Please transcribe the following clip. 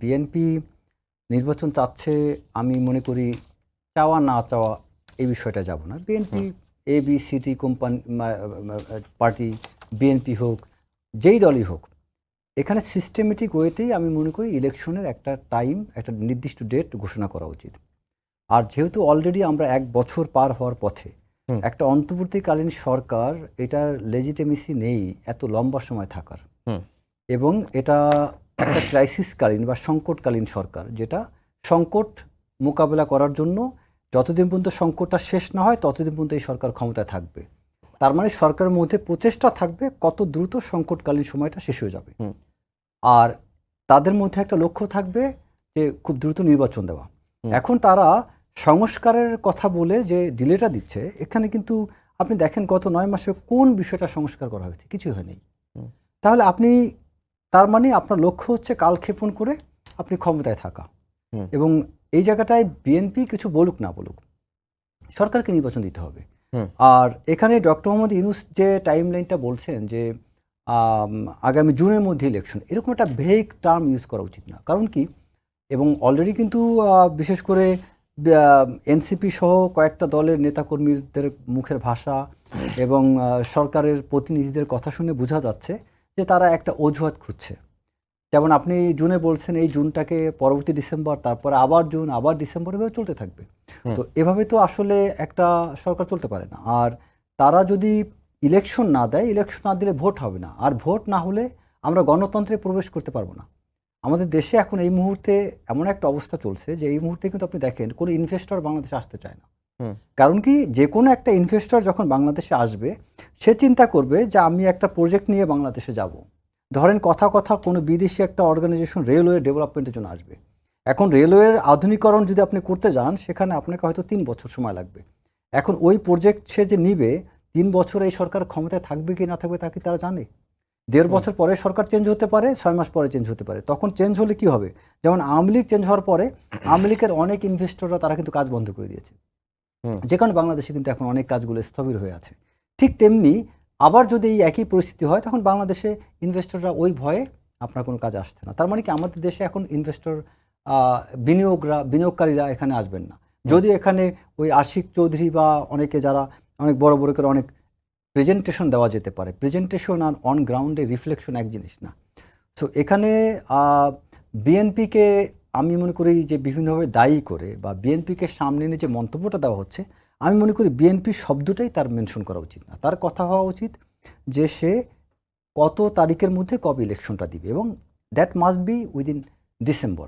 BNP নির্বাচন চাচ্ছে, আমি মনে করি চাওয়া না চাওয়া এই বিষয়টা যাব না। BNP ABCD company party, BNP হোক, যেই দলই হোক, এখানে সিস্টেমেটিক ওয়েতেই আমি মনে করি ইলেকশনের একটা টাইম, একটা নির্দিষ্ট ডেট ঘোষণা করা উচিত। আর যেহেতু অলরেডি আমরা 1 বছর পার হওয়ার পথে, একটা অন্তর্বর্তীকালীন সরকার, এটার লেজিটিমেসি নেই এত লম্বা সময় থাকার, এবং এটা একটা ক্রাইসিসকালীন বা সংকটকালীন সরকার, যেটা সংকট মোকাবেলা করার জন্য যতদিন পর্যন্ত সংকটটা শেষ না হয় ততদিন পর্যন্ত এই সরকার ক্ষমতায় থাকবে। তার মানে সরকারের মধ্যে প্রচেষ্টা থাকবে কত দ্রুত সংকটকালীন সময়টা শেষ হয়ে যাবে, আর তাদের মধ্যে একটা লক্ষ্য থাকবে যে খুব দ্রুত নির্বাচন দেওয়া। এখন তারা সংস্কারের কথা বলে যে ডিলেটা দিচ্ছে, এখানে কিন্তু আপনি দেখেন গত 9 মাসে কোন বিষয়টা সংস্কার করা হয়েছে, কিছুই হয়নি। তাহলে আপনি, তার মানে আপনার লক্ষ্য হচ্ছে কালক্ষেপণ করে আপনি ক্ষমতায় থাকা। এবং এই জায়গাটায় বিএনপি কিছু বলুক না বলুক, সরকারকে নির্বাচন দিতে হবে। আর এখানে ডক্টর মোহাম্মদ ইউনূস যে টাইম লাইনটা বলছেন যে আগামী জুনের মধ্যে ইলেকশন, এরকম একটা ভেগ টার্ম ইউজ করা উচিত না। কারণ কি, এবং অলরেডি কিন্তু বিশেষ করে এনসিপি সহ কয়েকটা দলের নেতাকর্মীদের মুখের ভাষা এবং সরকারের প্রতিনিধিদের কথা শুনে বোঝা যাচ্ছে যে তারা একটা অজুহাত খুঁজছে। যেমন আপনি জুনে বলছেন, এই জুনটাকে পরবর্তী ডিসেম্বর, তারপরে আবার জুন, আবার ডিসেম্বর, এভাবে চলতে থাকবে। তো এভাবে তো আসলে একটা সরকার চলতে পারে না। আর তারা যদি ইলেকশন না দেয়, ইলেকশন না দিলে ভোট হবে না, আর ভোট না হলে আমরা গণতন্ত্রে প্রবেশ করতে পারবো না। আমাদের দেশে এখন এই মুহূর্তে এমন একটা অবস্থা চলছে যে এই মুহূর্তে কিন্তু আপনি দেখেন কোনো ইনভেস্টর বাংলাদেশে আসতে চায় না। কারণ কি, যে কোনো একটা ইনভেস্টর যখন বাংলাদেশে আসবে, সে চিন্তা করবে যে আমি একটা প্রজেক্ট নিয়ে বাংলাদেশে যাব। ধরেন কথা কোনো বিদেশি একটা অর্গানাইজেশন রেলওয়ে ডেভেলপমেন্টের জন্য আসবে। এখন রেলওয়ের আধুনিকরণ যদি আপনি করতে যান, সেখানে আপনাকে হয়তো 3 বছর সময় লাগবে। এখন ওই প্রজেক্ট সে যে নিবে, 3 বছর এই সরকার ক্ষমতায় থাকবে কি না থাকবে তা কি তারা জানে? 1.5 বছর পরে সরকার চেঞ্জ হতে পারে, 6 মাস পরে চেঞ্জ হতে পারে। তখন চেঞ্জ হলে কি হবে? যেমন আওয়ামী লীগ চেঞ্জ হওয়ার পরে আওয়ামী লীগের অনেক ইনভেস্টররা তারা কিন্তু কাজ বন্ধ করে দিয়েছে, যে কারণে বাংলাদেশে কিন্তু এখন অনেক কাজগুলো স্থবির হয়ে আছে। ঠিক তেমনি আবার যদি এই একই পরিস্থিতি হয়, তখন বাংলাদেশে ইনভেস্টররা ওই ভয়ে আপনার কোনো কাজ আসছে না। তার মানে কি, আমাদের দেশে এখন ইনভেস্টর বিনিয়োগকারীরা এখানে আসবেন না। যদিও এখানে ওই আশিক চৌধুরী বা অনেকে যারা অনেক বড় করে অনেক প্রেজেন্টেশন দেওয়া যেতে পারে, প্রেজেন্টেশন আর অন গ্রাউন্ডে রিফ্লেকশন এক জিনিস না। সো এখানে বিএনপিকে আমি মনে করি যে বিভিন্নভাবে দায়ী করে বা বিএনপিকে সামনে নিয়ে যে মন্তব্যটা দেওয়া হচ্ছে, আমি মনে করি বিএনপি শব্দটাই তার মেনশন করা উচিত না। তার কথা হওয়া উচিত যে সে কত তারিখের মধ্যে কবে ইলেকশনটা দিবে, এবং that must be within December.